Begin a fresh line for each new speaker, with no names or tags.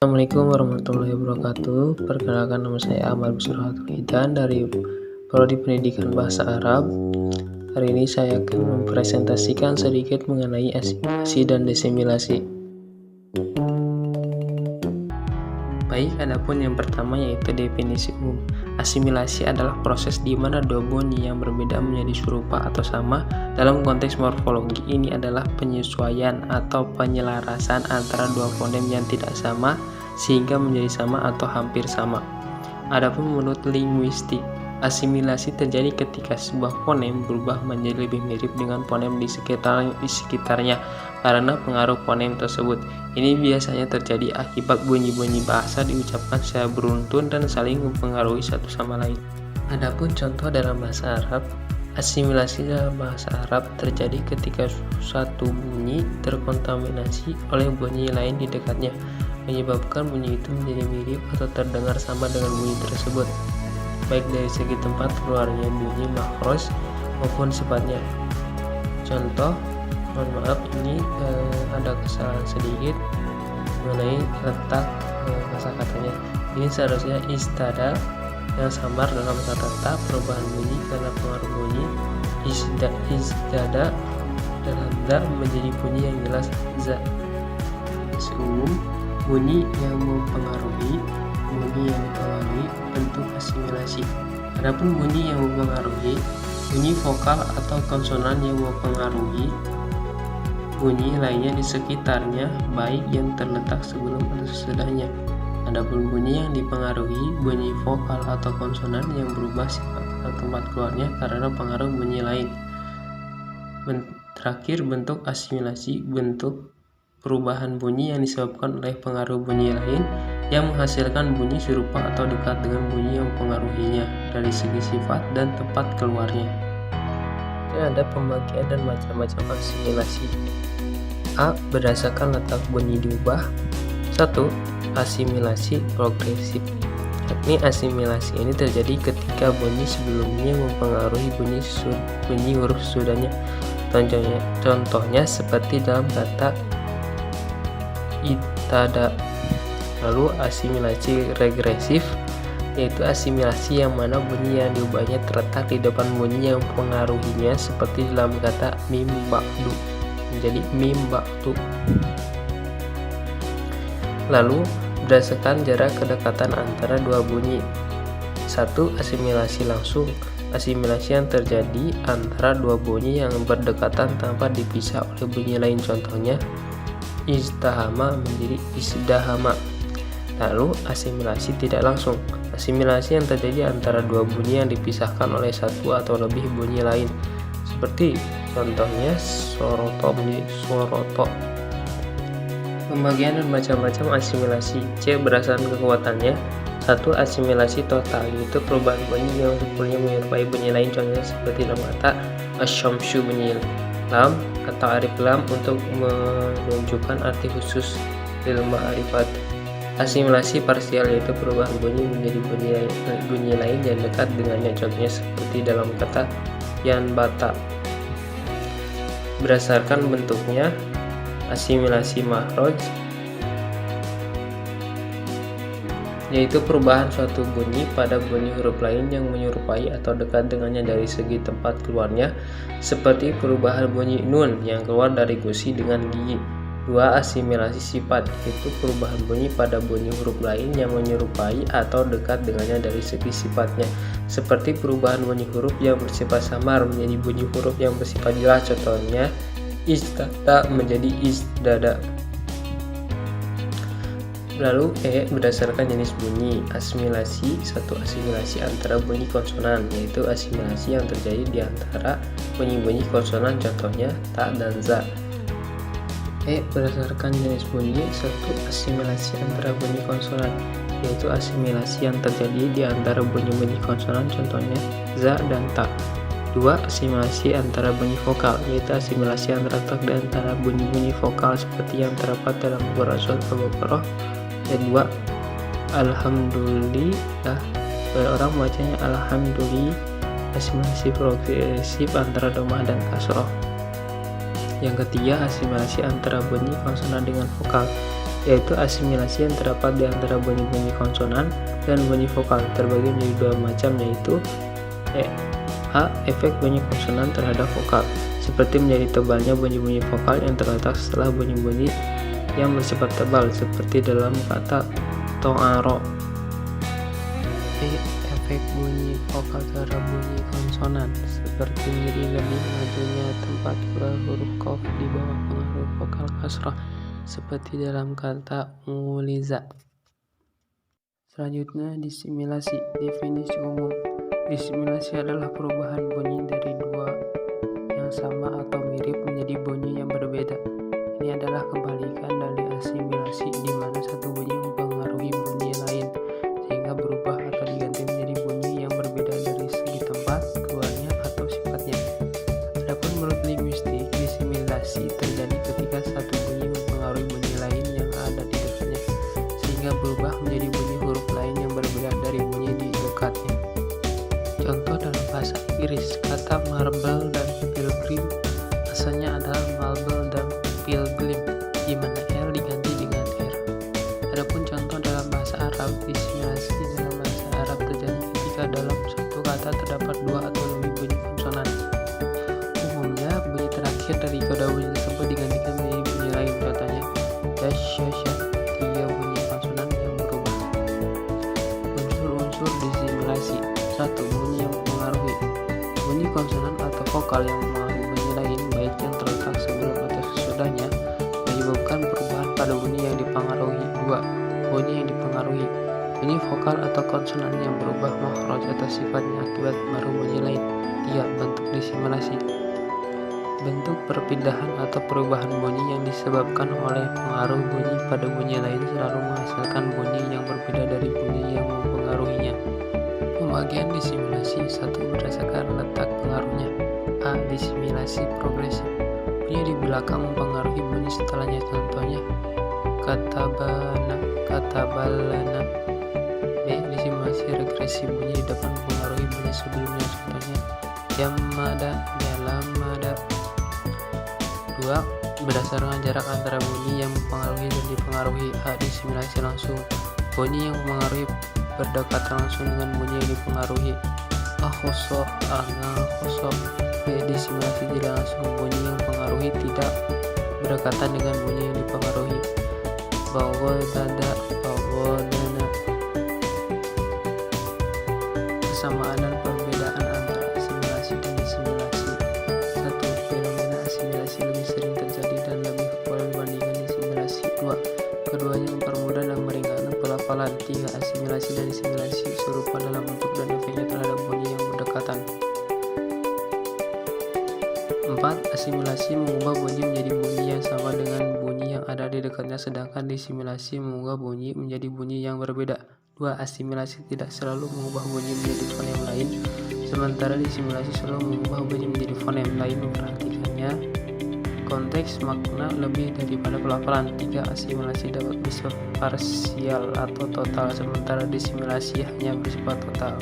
Assalamualaikum warahmatullahi wabarakatuh. Perkenalkan, nama saya Ahmad Busrohatul Hidan dari Prodi Pendidikan Bahasa Arab. Hari ini saya akan mempresentasikan sedikit mengenai asimilasi dan desimilasi. Baik, adapun yang pertama yaitu definisi umum. Asimilasi adalah proses di mana dua bunyi yang berbeda menjadi serupa atau sama. Dalam konteks morfologi, ini adalah penyesuaian atau penyelarasan antara dua fonem yang tidak sama sehingga menjadi sama atau hampir sama. Adapun menurut linguistik, asimilasi terjadi ketika sebuah fonem berubah menjadi lebih mirip dengan fonem di sekitarnya karena pengaruh fonem tersebut. Ini biasanya terjadi akibat bunyi-bunyi bahasa diucapkan secara beruntun dan saling mempengaruhi satu sama lain. Adapun contoh dalam bahasa Arab, asimilasi dalam bahasa Arab terjadi ketika suatu bunyi terkontaminasi oleh bunyi lain di dekatnya, menyebabkan bunyi itu menjadi mirip atau terdengar sama dengan bunyi tersebut, baik dari segi tempat keluarnya bunyi makhraj maupun sifatnya. Contoh, mohon maaf ini ada kesalahan sedikit mengenai letak kosakatanya. Ini seharusnya istada yang samar dalam kata ta, perubahan bunyi karena pengaruh bunyi. Isdada dalam da menjadi bunyi yang jelas za. Seumum bunyi yang mempengaruhi bentuk asimilasi. Adapun bunyi yang mempengaruhi, bunyi vokal atau konsonan yang mempengaruhi bunyi lainnya di sekitarnya, baik yang terletak sebelum atau sesudahnya. Adapun bunyi yang dipengaruhi, bunyi vokal atau konsonan yang berubah sifat atau tempat keluarnya karena pengaruh bunyi lain. Terakhir, bentuk asimilasi, bentuk perubahan bunyi yang disebabkan oleh pengaruh bunyi lain yang menghasilkan bunyi serupa atau dekat dengan bunyi yang mempengaruhinya dari segi sifat dan tempat keluarnya. Ada pembagian dan macam-macam asimilasi. A. Berdasarkan letak bunyi diubah. 1. Asimilasi progresif. Yakni asimilasi ini terjadi ketika bunyi sebelumnya mempengaruhi bunyi huruf sesudahnya. Contohnya seperti dalam kata itada. Lalu asimilasi regresif, yaitu asimilasi yang mana bunyi yang diubahnya terletak di depan bunyi yang mempengaruhinya, seperti dalam kata mim ba'du menjadi mim ba'du. Lalu berdasarkan jarak kedekatan antara dua bunyi. 1. Asimilasi langsung, asimilasi yang terjadi antara dua bunyi yang berdekatan tanpa dipisah oleh bunyi lain. Contohnya izdahama menjadi isdahama. Lalu asimilasi tidak langsung, asimilasi yang terjadi antara dua bunyi yang dipisahkan oleh satu atau lebih bunyi lain, seperti contohnya soroto menjadi soroto. Pembagian dan macam-macam asimilasi. C. Berdasarkan kekuatannya. 1. Asimilasi total, yaitu perubahan bunyi yang sebelumnya menyerupai bunyi lain, contohnya seperti dalam kata asyamsu bunyi lam atau arif lam untuk menunjukkan arti khusus lil ma'rifat. Asimilasi parsial, yaitu perubahan bunyi menjadi bunyi lain yang dekat dengannya, contohnya seperti dalam kata yan bata. Berdasarkan bentuknya. Asimilasi makhraj, yaitu perubahan suatu bunyi pada bunyi huruf lain yang menyerupai atau dekat dengannya dari segi tempat keluarnya, seperti perubahan bunyi nun yang keluar dari gusi dengan gigi. 2. Asimilasi sifat, yaitu perubahan bunyi pada bunyi huruf lain yang menyerupai atau dekat dengannya dari segi sifatnya, seperti perubahan bunyi huruf yang bersifat samar menjadi bunyi huruf yang bersifat jelas, contohnya istada menjadi isdada. Lalu E. Berdasarkan jenis bunyi. Asimilasi. 1. Asimilasi antara bunyi konsonan, yaitu asimilasi yang terjadi di antara bunyi-bunyi konsonan, contohnya ta dan za. E. Berdasarkan jenis bunyi. 1. Asimilasi antara bunyi konsonan, yaitu asimilasi yang terjadi di antara bunyi-bunyi konsonan, contohnya za dan ta. 2. Asimilasi antara bunyi vokal, yaitu asimilasi antara di antara bunyi-bunyi vokal seperti yang terdapat dalam surah Al-Baqarah ayat 2. Alhamdulillah, orang bacanya alhamdulillah. Asimilasi progresif antara domah dan kasroh. Yang ketiga, asimilasi antara bunyi konsonan dengan vokal, yaitu asimilasi yang terdapat di antara bunyi-bunyi konsonan dan bunyi vokal, terbagi menjadi dua macam, yaitu A. Efek bunyi konsonan terhadap vokal, seperti menjadi tebalnya bunyi-bunyi vokal yang terletak setelah bunyi-bunyi yang bersifat tebal, seperti dalam kata toaro. B. Efek bunyi vokal terhadap bunyi konsonan, seperti menjadi lebih majunya tempat huruf qaf di bawah pengaruh vokal kasrah, seperti dalam kata muliza. Selanjutnya, disimilasi. Definisi umum. Disimilasi adalah perubahan bunyi dari dua yang sama atau mirip menjadi bunyi yang berbeda. Ini adalah kebalikan dari asimilasi, di mana satu bunyi mempengaruhi bunyi lain sehingga berubah atau diganti menjadi bunyi yang berbeda dari segi tempat, keluarnya, atau sifatnya. Adapun menurut linguistik, disimilasi terjadi ketika satu bunyi mempengaruhi bunyi lain yang ada di dekatnya sehingga berubah menjadi bunyi huruf lain yang berbeda dari bunyi di dekatnya. Contoh dalam bahasa Inggris, kata marble dan pilgrim asalnya adalah marble dan pilgrim, di mana L diganti dengan R. Adapun contoh dalam bahasa Arab, disimilasi dalam bahasa Arab terjadi ketika dalam satu kata terdapat dua atau lebih bunyi konsonan. Umumnya, bunyi terakhir dari koda bunyi tersebut digantikan menjadi bunyi lain. Contohnya, dash, tiga bunyi konsonan yang berubah. Unsur-unsur disimilasi. 1. Bunyi yang mempengaruhi. Bunyi konsonan atau vokal yang mempengaruhi bunyi lain, baik yang terletak sebelum atau sesudahnya, menyebabkan perubahan pada bunyi yang dipengaruhi. 2. Bunyi yang dipengaruhi. Bunyi vokal atau konsonan yang berubah makhraj atau sifatnya akibat baru bunyi lain. 3. Bentuk disimilasi. Bentuk perpindahan atau perubahan bunyi yang disebabkan oleh pengaruh bunyi pada bunyi lain selalu menghasilkan bunyi yang berbeda dari bunyi yang mempengaruhinya. Pembagian disimilasi. 1. Berdasarkan letak pengaruhnya. A. Disimilasi progresif. Bunyi di belakang mempengaruhi bunyi setelahnya. Contohnya, katabalana. B. Disimilasi regresif. Bunyi di depan mempengaruhi bunyi sebelumnya. Contohnya, yalamada. 2. Berdasarkan jarak antara bunyi yang mempengaruhi dan dipengaruhi. A. Disimilasi langsung. Bunyi yang mempengaruhi berdekatan langsung dengan bunyi yang dipengaruhi. Akhoso. B. Disimilasi tidak langsung. Bunyi yang mempengaruhi tidak berdekatan dengan bunyi yang dipengaruhi. Bagodana. Kesamaan dan perbedaan antara asimilasi dan disimilasi. 1. Fenomena asimilasi lebih sering terjadi dan lebih populer dibandingkan disimilasi. 2. Keduanya mempermudah dan meringankan pelafalan. 3. Asimilasi dan disimilasi serupa dalam bentuk dan efeknya terhadap bunyi yang berdekatan. 4. Asimilasi mengubah bunyi menjadi bunyi yang sama dengan bunyi yang ada di dekatnya, sedangkan disimilasi mengubah bunyi menjadi bunyi yang berbeda. 2. Asimilasi tidak selalu mengubah bunyi menjadi fonem lain, sementara disimilasi selalu mengubah bunyi menjadi fonem lain. Memperhatikannya konteks makna lebih daripada pelafalan. 3. Asimilasi dapat bersifat parsial atau total, sementara disimilasi hanya bersifat total.